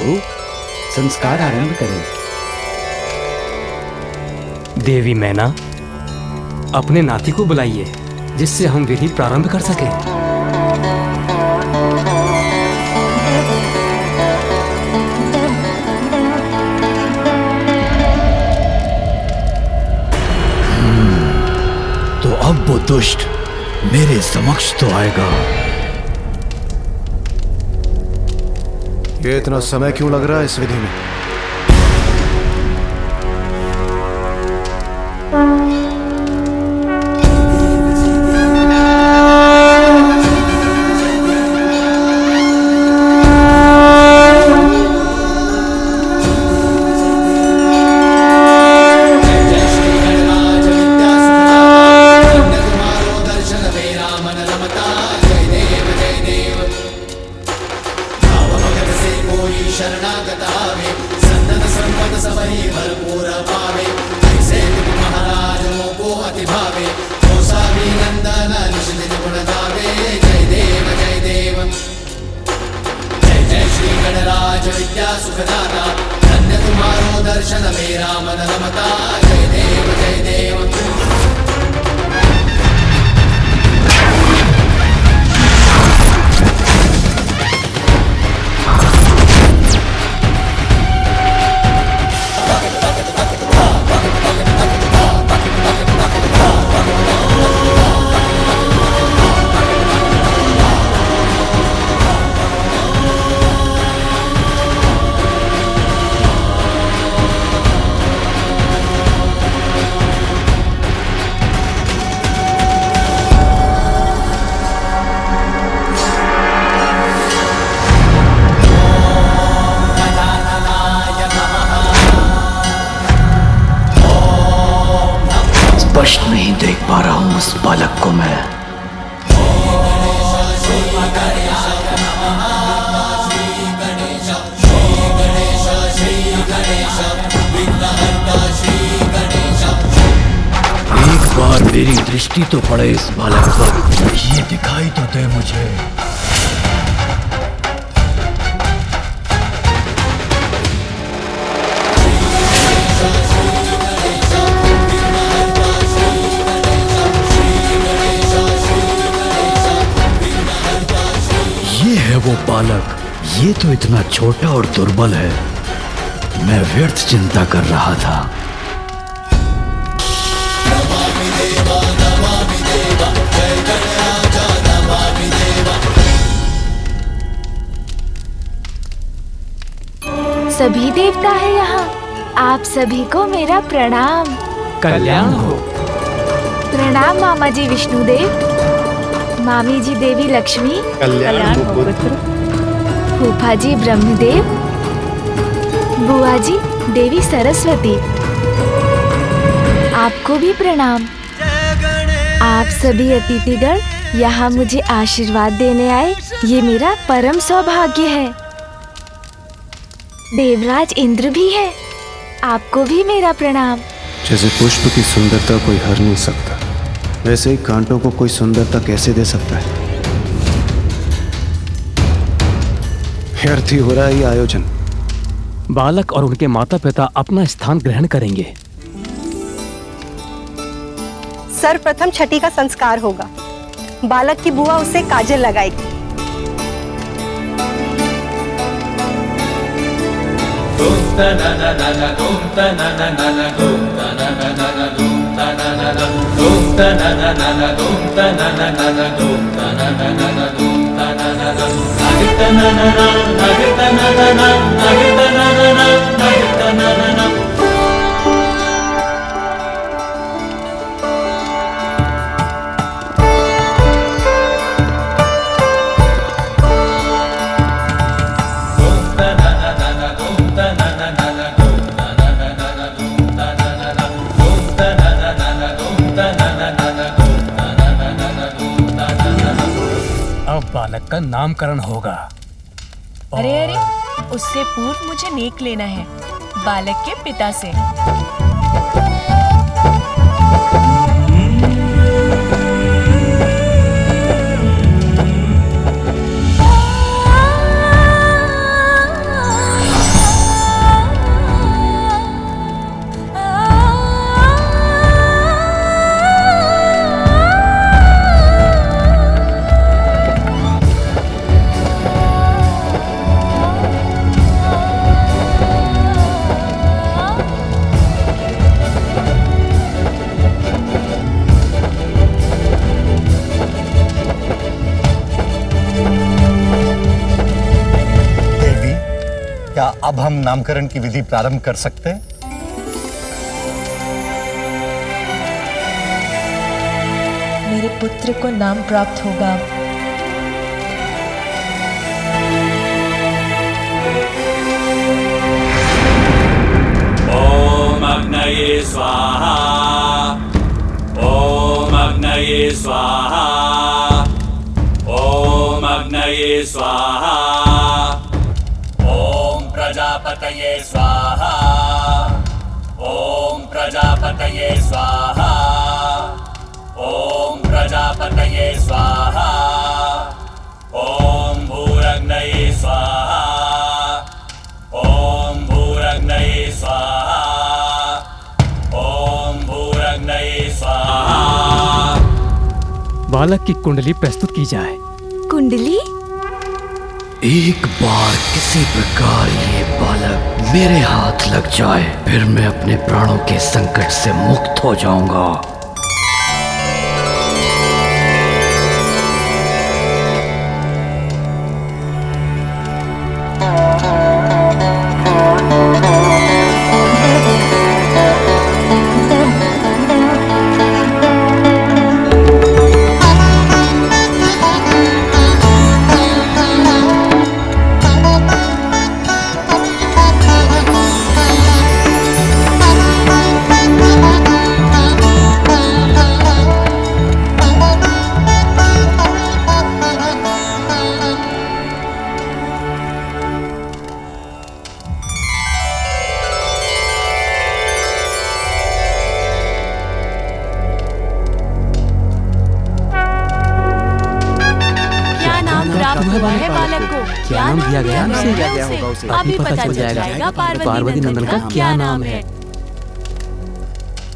हो, संस्कार आरंभ करें। देवी मैना, अपने नाती को बुलाइए जिससे हम विधि प्रारंभ कर सकें। तो अब वो दुष्ट मेरे समक्ष तो आएगा। ये इतना समय क्यों लग रहा है इस विधि में? स्पष्ट नहीं देख पा रहा हूं उस बालक को मैं। एक बार मेरी दृष्टि तो पड़े इस बालक पर, ये दिखाई तो दे मुझे। ये है वो बालक, ये तो इतना छोटा और दुर्बल है। मैं व्यर्थ चिंता कर रहा था। सभी देवता है यहाँ, आप सभी को मेरा प्रणाम। कल्याण हो। प्रणाम मामा जी विष्णुदेव, मामी जी देवी लक्ष्मी, कल्याण हो पुत्र। फूफा जी ब्रह्मदेव, बुआ जी देवी सरस्वती, आपको भी प्रणाम। आप सभी अतिथिगण यहाँ मुझे आशीर्वाद देने आए, ये मेरा परम सौभाग्य है। देवराज इंद्र भी है, आपको भी मेरा प्रणाम। जैसे पुष्प की सुंदरता कोई हर नहीं सकता, वैसे ही कांटों को कोई सुंदरता कैसे दे सकता है? व्यर्थ ही हो रहा है ये आयोजन। बालक और उनके माता पिता अपना स्थान ग्रहण करेंगे। सर्वप्रथम छठी का संस्कार होगा। बालक की बुआ उसे काजल लगाएगी। अब बालक का नामकरण होगा। अरे अरे, उससे पूर्व मुझे नेक लेना है बालक के पिता से। क्या अब हम नामकरण की विधि प्रारंभ कर सकते हैं? मेरे पुत्र को नाम प्राप्त होगा। ओम अग्नये स्वाहा, ओम अग्नये स्वाहा, ओम अग्नये स्वाहा, ओम प्रजापतये स्वाहा, ओम प्रजापतये स्वाहा, ओम प्रजापतये स्वाहा, ओम भूरग्नये स्वाहा, ओम भूरग्नये स्वाहा, ओम भूरग्नये स्वाहा। बालक की कुंडली प्रस्तुत की जाए। कुंडली? एक बार किसी प्रकार ये बालक मेरे हाथ लग जाए, फिर मैं अपने प्राणों के संकट से मुक्त हो जाऊंगा। क्या नाम दिया गया उसे? अभी पता चल जाएगा पार्वती नंदन का क्या नाम है।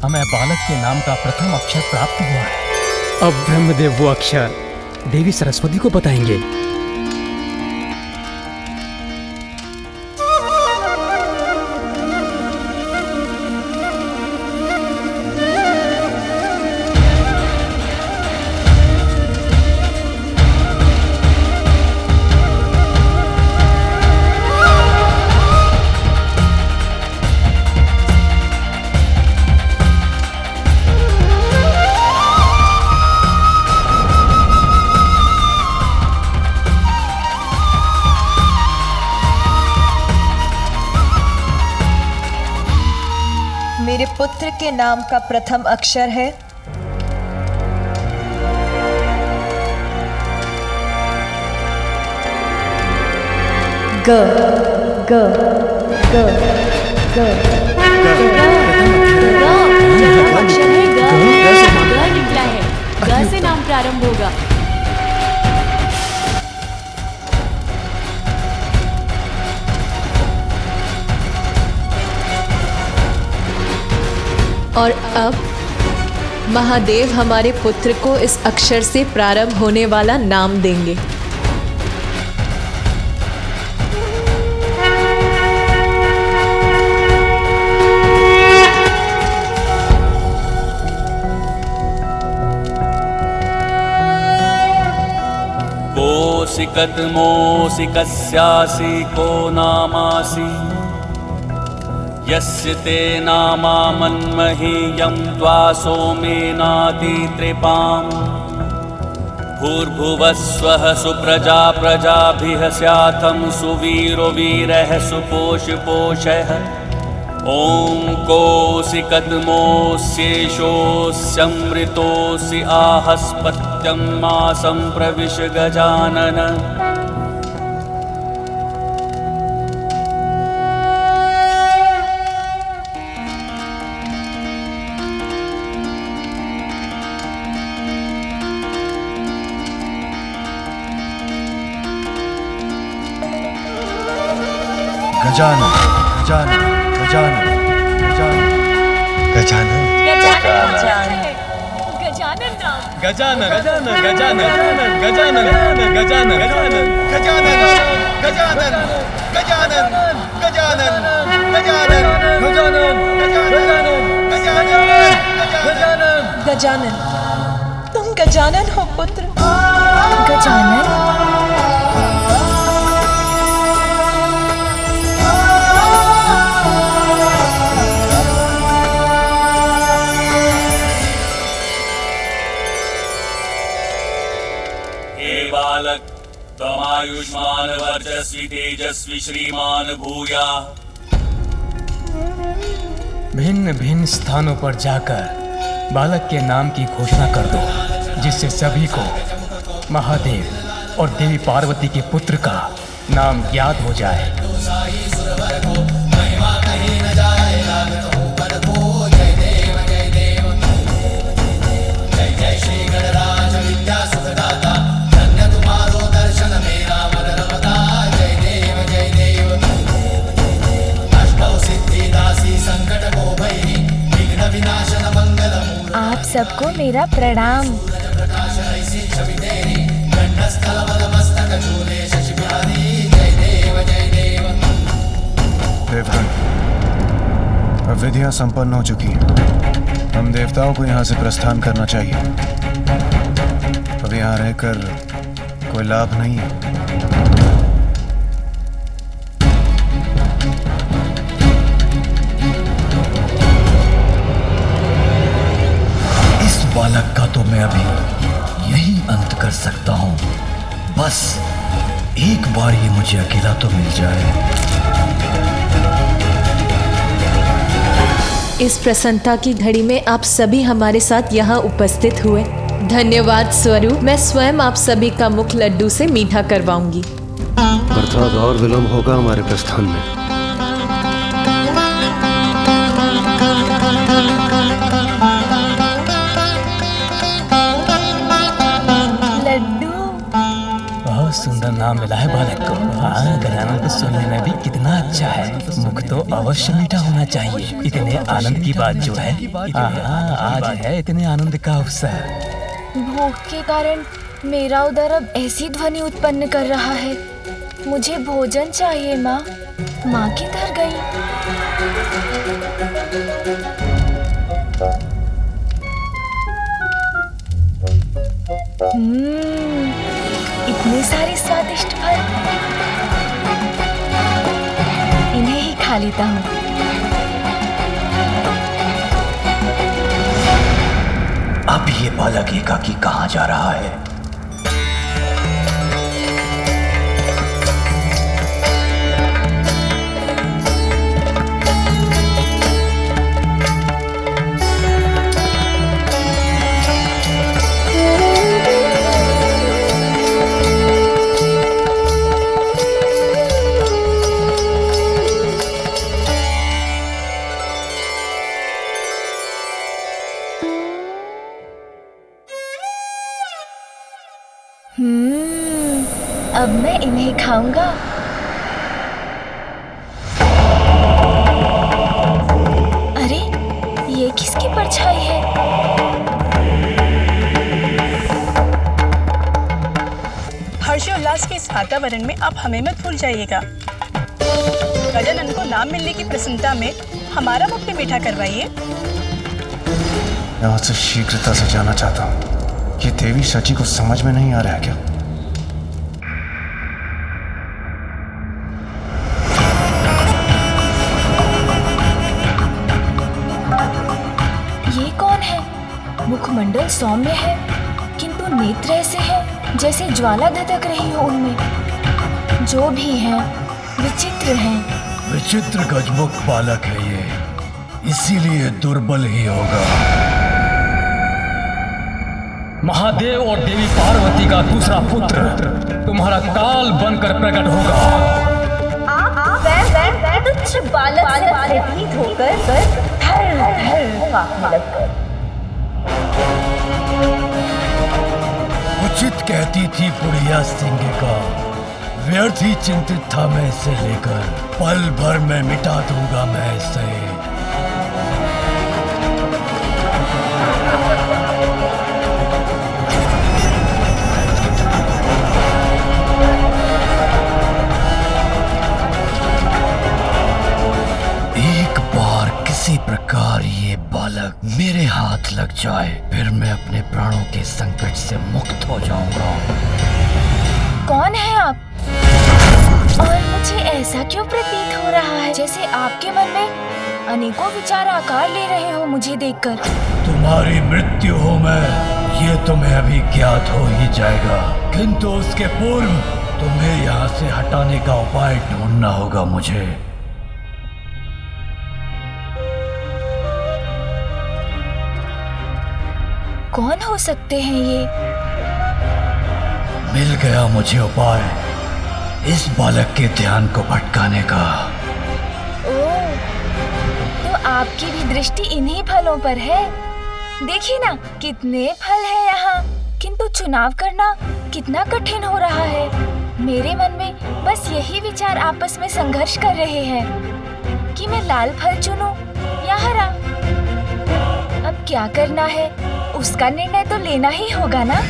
हमें बालक के नाम का प्रथम अक्षर प्राप्त हुआ है। अब ब्रह्मदेव वो अक्षर देवी सरस्वती को बताएंगे। मेरे पुत्र के नाम का प्रथम अक्षर है ग। ग ग ग अक्षर है ग। ग निकला है। ग से नाम प्रारंभ होगा। और अब महादेव हमारे पुत्र को इस अक्षर से प्रारंभ होने वाला नाम देंगे। कोसिकत मोसिकस्यासि को नामासि यस्य ते नामा मन्महीयं त्वा सोमेनाति त्रिपाम् भूर्भुवस्वः सुप्रजा प्रजाभिः स्यातं सुवीरो वीरः सुपोषपोषः। ॐ कोसिकद्मोऽस्येषोऽस्यमृतोऽसि आहस्पत्यं मासं प्रविश गजानन। गजानन गजानन गजानन गजानन गजानन गजानन गजानन गजानन गजानन गजानन गजानन गजानन गजानन गजानन गजानन गजानन गजानन। तुम गजानन हो पुत्र। गजानन? आयुष्मान वर्चस्वी तेजस्वी श्रीमान भूया। भिन्न भिन्न स्थानों पर जाकर बालक के नाम की घोषणा कर दो, जिससे सभी को महादेव और देवी पार्वती के पुत्र का नाम याद हो जाए। आप सबको मेरा प्रणाम। देवगण, अब विधियां संपन्न हो चुकी हैं। हम देवताओं को यहाँ से प्रस्थान करना चाहिए। अब यहाँ रहकर कोई लाभ नहीं है। इस बालक का तो मैं अभी यही अंत कर सकता हूँ। बस एक बार ये मुझे अकेला तो मिल जाए। इस प्रसन्नता की घड़ी में आप सभी हमारे साथ यहाँ उपस्थित हुए, धन्यवाद स्वरूप मैं स्वयं आप सभी का मुख लड्डू से मीठा करवाऊंगी। अर्थात और विलंब होगा हमारे प्रस्थान में। लड्डू, बहुत सुंदर नाम मिला है बालक को। हाँ, गजानन को सुनने में भी कितना अच्छा है। मुख तो अवश्य मीठा होना चाहिए। इतने आनंद की बात जो है, आज है इतने आनंद का अवसर। भूख के कारण मेरा उदर अब ऐसी ध्वनि उत्पन्न कर रहा है। मुझे भोजन चाहिए माँ। माँ किधर गई? इतने सारे स्वादिष्ट फल, इन्हें ही खा लेता हूँ। अब ये बालक एकाकी कहाँ जा रहा है? अब मैं इन्हें खाऊंगा। अरे, ये किसकी परछाई है? हर्षोल्लास के इस वातावरण में आप हमें मत भूल जाइएगा। गजानन को नाम मिलने की प्रसन्नता में हमारा मुख भी मीठा करवाइए। यहाँ से शीघ्रता से जाना चाहता हूँ। ये देवी सची को समझ में नहीं आ रहा है क्या? ये कौन है? मुखमंडल सौम्य है, किंतु नेत्र ऐसे है जैसे ज्वाला धधक रही हो उनमें। जो भी है विचित्र हैं। विचित्र गजमुख बालक है ये, इसीलिए दुर्बल ही होगा। महादेव और देवी पार्वती का दूसरा पुत्र तुम्हारा काल बनकर प्रकट होगा। आप तुच्छ बालक से भयभीत होकर उचित कहती थी बुढ़िया सिंह का, व्यर्थ ही चिंतित था मैं इसे लेकर। पल भर में मिटा दूंगा मैं इसे। किसी प्रकार ये बालक मेरे हाथ लग जाए, फिर मैं अपने प्राणों के संकट से मुक्त हो जाऊंगा। कौन है आप? और मुझे ऐसा क्यों प्रतीत हो रहा है जैसे आपके मन में अनेकों विचार आकार ले रहे हो मुझे देखकर। तुम्हारी मृत्यु हो मैं, ये तुम्हें अभी ज्ञात हो ही जाएगा, किंतु उसके पूर्व तुम्हें यहाँ से हटाने का उपाय ढूंढना होगा मुझे। कौन हो सकते हैं ये? मिल गया मुझे उपाय इस बालक के ध्यान को भटकाने का। ओह, तो आपकी भी दृष्टि इन्हीं फलों पर है। देखिए ना, कितने फल है यहाँ, किंतु चुनाव करना कितना कठिन हो रहा है। मेरे मन में बस यही विचार आपस में संघर्ष कर रहे हैं कि मैं लाल फल चुनूं या हरा। अब क्या करना है, उसका निर्णय तो लेना ही होगा ना।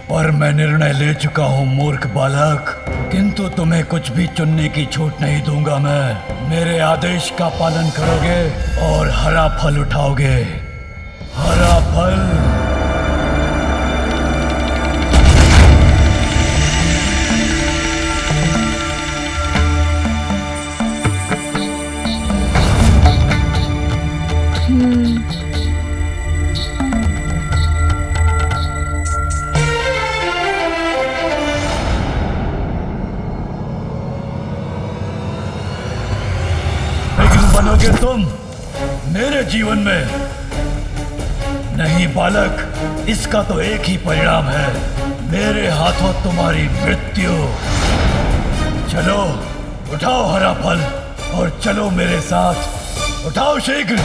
पर मैं निर्णय ले चुका हूँ मूर्ख बालक, किंतु तुम्हें कुछ भी चुनने की छूट नहीं दूंगा मैं। मेरे आदेश का पालन करोगे और हरा फल उठाओगे। हरा फल। बनोगे तुम मेरे जीवन में। नहीं बालक, इसका तो एक ही परिणाम है, मेरे हाथों तुम्हारी मृत्यु। चलो उठाओ हरा फल और चलो मेरे साथ। उठाओ शीघ्र।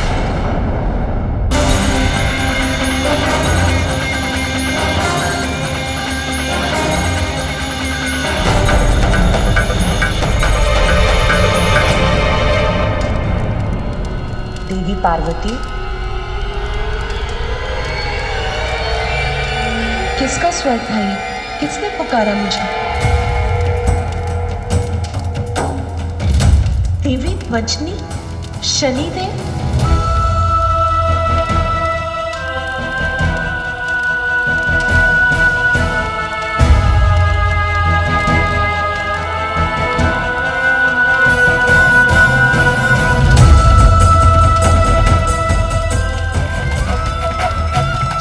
देवी पार्वती, किसका स्वर था ये? किसने पुकारा मुझे? देवी वजनी, शनिदेव।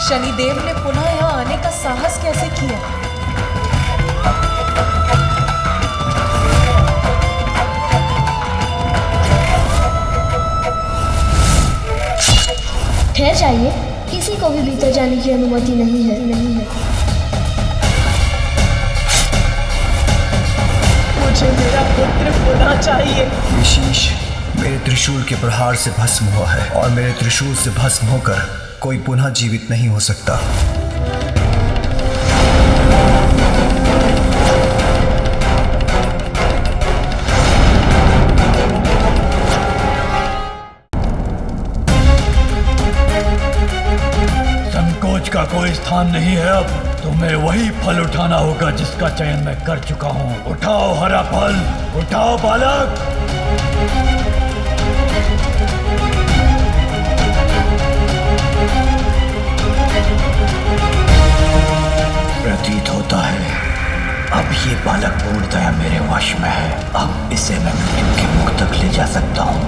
शनिदेव ने पुनः यहाँ आने का साहस कैसे किया? ठहर जाइए, किसी को भी भीतर जाने की अनुमति नहीं है। मुझे मेरा पुत्र पुनः चाहिए। ये शीश मेरे त्रिशूल के प्रहार से भस्म हुआ है और मेरे त्रिशूल से भस्म होकर कोई पुनः जीवित नहीं हो सकता। संकोच का कोई स्थान नहीं है। अब तुम्हें वही फल उठाना होगा जिसका चयन मैं कर चुका हूँ। उठाओ हरा फल, उठाओ बालक। प्रतीत होता है अब ये बालक पूर्णतः मेरे वश में है। अब इसे मैं मृत्यु के मुख तक ले जा सकता हूँ।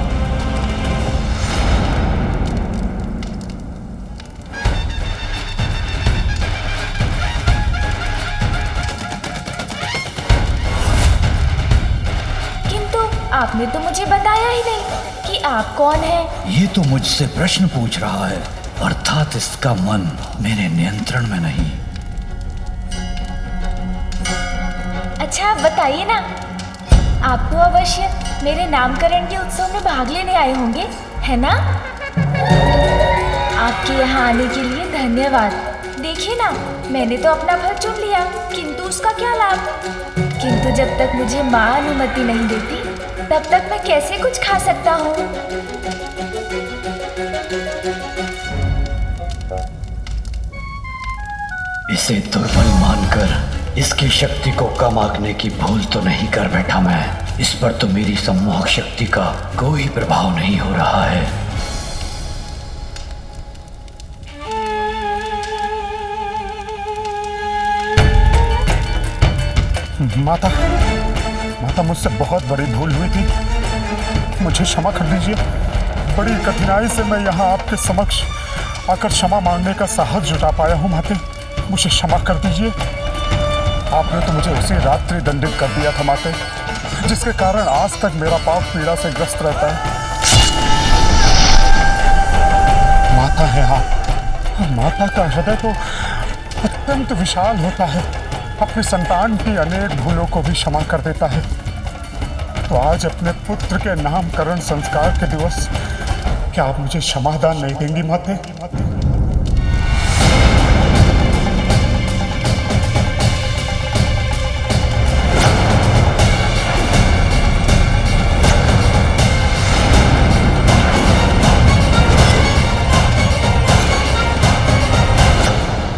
किंतु आपने तो मुझे बताया ही नहीं कि आप कौन हैं। ये तो मुझसे प्रश्न पूछ रहा है, अर्थात इसका मन मेरे नियंत्रण में नहीं। अच्छा बताइए ना, आप तो अवश्य मेरे नामकरण के उत्सव में भाग लेने आए होंगे, है ना? आपके यहाँ आने के लिए धन्यवाद। देखिए ना, मैंने तो अपना फल चुन लिया, किंतु उसका क्या लाभ? किंतु जब तक मुझे माँ अनुमति नहीं देती, तब तक मैं कैसे कुछ खा सकता हूँ? इसे दुर्बल मानकर इसकी शक्ति को कम आंकने की भूल तो नहीं कर बैठा मैं। इस पर तो मेरी सम्मोहक शक्ति का कोई प्रभाव नहीं हो रहा है। माता मुझसे बहुत बड़ी भूल हुई थी, मुझे क्षमा कर दीजिए। बड़ी कठिनाई से मैं यहाँ आपके समक्ष आकर क्षमा मांगने का साहस जुटा पाया हूँ। माते, मुझे क्षमा कर दीजिए। आपने तो मुझे उसी रात्रि दंडित कर दिया था माते, जिसके कारण आज तक मेरा पाप पीड़ा से ग्रस्त रहता है। माता है आप, और माता का हृदय तो अत्यंत विशाल होता है, अपनी संतान की अनेक भूलों को भी क्षमा कर देता है। तो आज अपने पुत्र के नामकरण संस्कार के दिवस क्या आप मुझे क्षमादान नहीं देंगी माते?